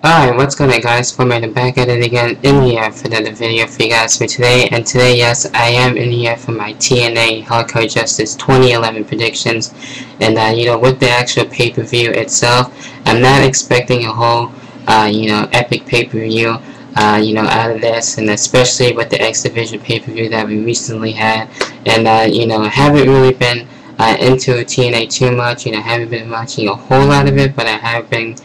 Alright, what's going on guys? I'm back at it again in here for another video for you guys for today. And today, yes, I am in here for my TNA Hardcore Justice 2011 predictions. And, with the actual pay-per-view itself, I'm not expecting a whole, epic pay-per-view, out of this. And especially with the X Division pay-per-view that we recently had. And, I haven't really been into TNA too much. I haven't been watching a whole lot of it, but I have been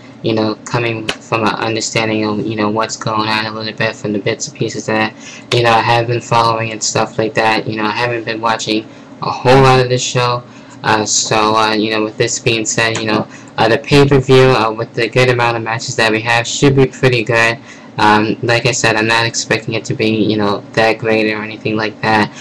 coming from an understanding of, what's going on a little bit from the bits and pieces that, I have been following and stuff like that. I haven't been watching a whole lot of this show. With this being said, the pay-per-view, with the good amount of matches that we have, should be pretty good. Like I said, I'm not expecting it to be, that great or anything like that.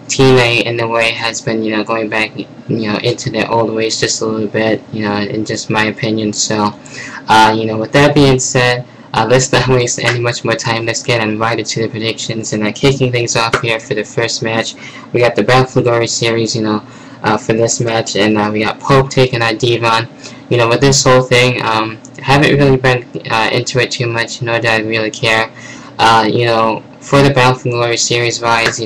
Team A in a way has been, going back, into their old ways just a little bit, in just my opinion. So, with that being said, let's not waste any much more time. Let's get invited to the predictions. And kicking things off here for the first match, we got the Belphegor E series, for this match, and we got Pope taking on Devon. With this whole thing, haven't really been into it too much, nor do I really care. For the Belphegor E series wise,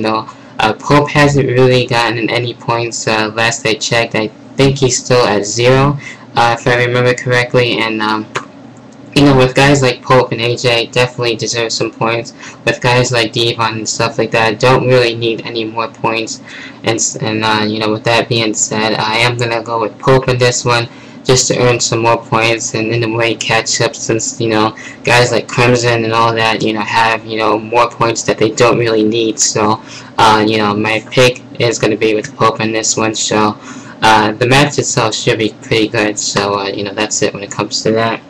Pope hasn't really gotten any points. Last I checked, I think he's still at 0, if I remember correctly. And with guys like Pope and AJ, definitely deserve some points. With guys like Devon and stuff like that, don't really need any more points. And with that being said, I am gonna go with Pope in this one, just to earn some more points and in a way catch up, since guys like Crimson and all that have more points that they don't really need. So my pick is going to be with Pope in this one. So the match itself should be pretty good. So that's it when it comes to that.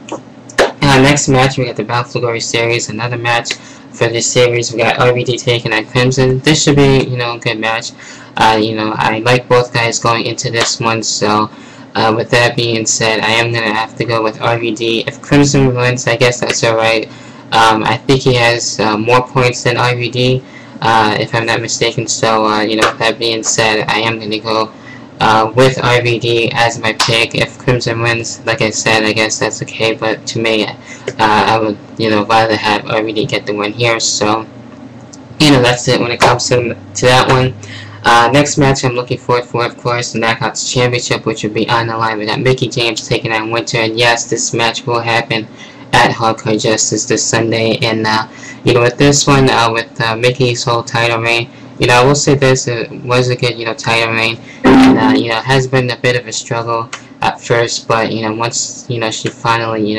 Next match, we got the Belphegor E series, another match for this series. We got RVD taking on Crimson. This should be a good match. I like both guys going into this one. So with that being said, I am going to have to go with RVD. If Crimson wins, I guess that's alright. I think he has more points than RVD, if I'm not mistaken. So, with that being said, I am going to go with RVD as my pick. If Crimson wins, like I said, I guess that's okay. But to me, I would, rather have RVD get the win here. So, that's it when it comes to that one. Next match I'm looking forward for, of course, the Knockouts Championship, which will be on the line. We got Mickie James taking on Winter, and yes, this match will happen at Hardcore Justice this Sunday. And with this one, with Mickey's whole title reign, I will say this: it was a good, title reign, and has been a bit of a struggle at first, but once she finally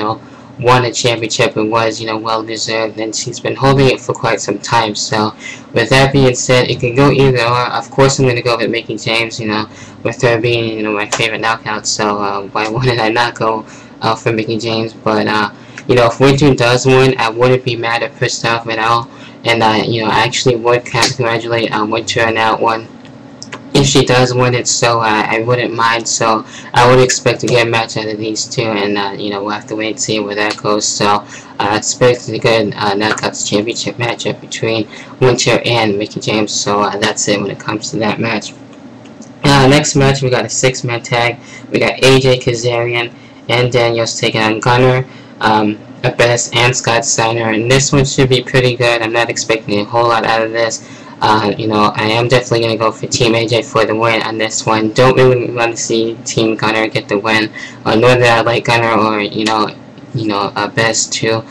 won a championship, it was well deserved, and she's been holding it for quite some time. So with that being said, it can go either or. Of course, I'm going to go with Mickie James, with her being my favorite knockout. So why wouldn't I not go for Mickie James? But if Winter does win, I wouldn't be mad or pissed off at all. And I actually would congratulate Winter on that one if she does win it. So I wouldn't mind. So I would expect a good match out of these two, and we'll have to wait and see where that goes. So expect a good Knockouts Championship matchup between Winter and Mickie James. So that's it when it comes to that match. Next match, we got a 6-man tag. We got AJ Kazarian and Daniels taking on Gunner, Abyss, and Scott Steiner, and this one should be pretty good. I'm not expecting a whole lot out of this. I am definitely going to go for Team AJ for the win on this one. Don't really want to see Team Gunner get the win, nor that I like Gunner or, Abyss too.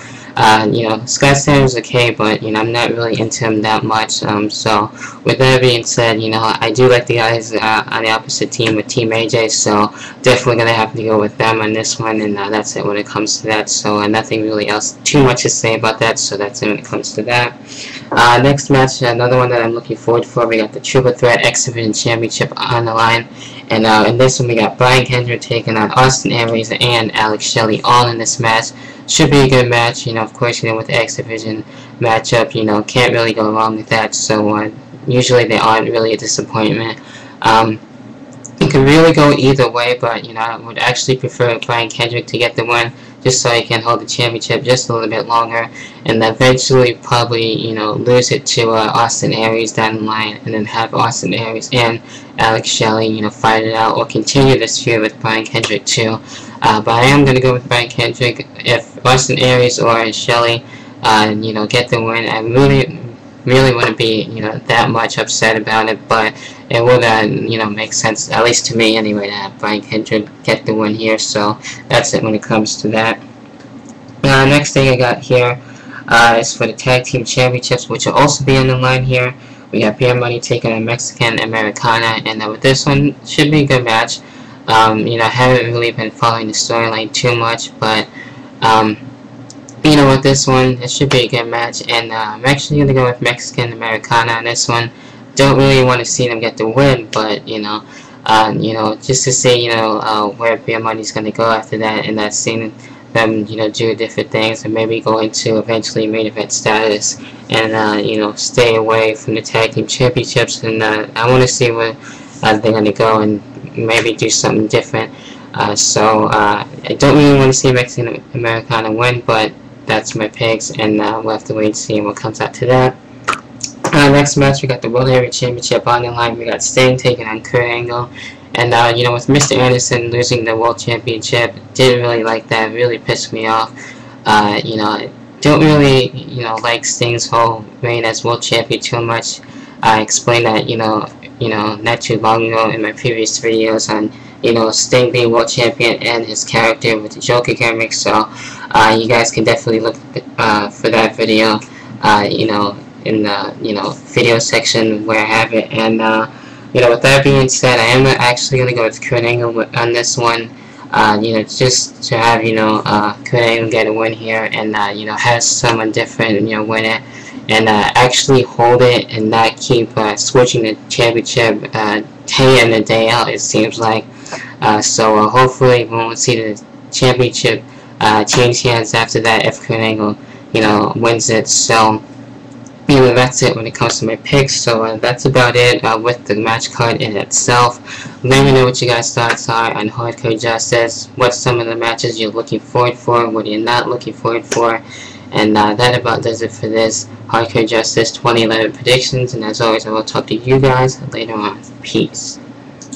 Scott Steiner's okay, but, I'm not really into him that much. So, with that being said, I do like the guys on the opposite team with Team AJ, so definitely going to have to go with them on this one, and that's it when it comes to that. So, nothing really else too much to say about that, so that's it when it comes to that. Next match, another one that I'm looking forward for, we got the Triple Threat X Division Championship on the line. And in this one, we got Kendrick taking on Austin Aries and Alex Shelley all in this match. Should be a good match, of course, with the X Division matchup, can't really go wrong with that. So usually they aren't really a disappointment. It could really go either way, but I would actually prefer Kendrick to get the win, just so he can hold the championship just a little bit longer, and eventually probably lose it to Austin Aries down the line, and then have Austin Aries and Alex Shelley fight it out, or continue this feud with Kendrick too. but I am going to go with Brian Kendrick. If Austin Aries or Shelly, you know, get the win, I really wouldn't be, you know, that much upset about it, but it would, you know, make sense, at least to me anyway, to have Brian Kendrick get the win here. So that's it when it comes to that. Next thing I got here is for the Tag Team Championships, which will also be on the line here. We got Beer Money taking on Mexican Americana, and with this one, should be a good match. You know, I haven't really been following the storyline too much, but you know, with this one, it should be a good match, and I'm actually going to go with Mexican Americana on this one. Don't really want to see them get the win, but, you know, just to see, you know, where Beer Money's going to go after that, and that seeing them, you know, do different things, and maybe go into eventually main event status, and, you know, stay away from the Tag Team Championships, and I want to see where they're going to go, and maybe do something different. So, I don't really want to see Mexican Americana win, but that's my picks, and we'll have to wait and see what comes out to that. Next match, we got the Bulgarian Championship on the line. We got Sting taking on Kurt Angle, and you know, with Mr. Anderson losing the World Championship, didn't really like that. Really pissed me off. You know, I don't really, you know, like Sting's whole reign as World Champion too much. I explained that, you know, not too long ago in my previous videos on, you know, Sting being World Champion and his character with the Joker gimmick. So you guys can definitely look for that video, you know, in the, you know, video section where I have it. And you know, with that being said, I am actually going to go with Kurt Angle on this one. You know, just to have, you know, Kurt Angle get a win here, and you know, have someone different, you know, win it, and actually hold it, and not keep switching the championship day in and day out, it seems like. So hopefully we won't see the championship change hands after that if Kurt Angle, you know, wins it. So, you know, that's it when it comes to my picks. So that's about it with the match card in itself. Let me know what you guys' thoughts are on Hardcore Justice. What's some of the matches you're looking forward for? What you're not looking forward for? And that about does it for this Hardcore Justice 2011 predictions. And as always, I will talk to you guys later on. Peace.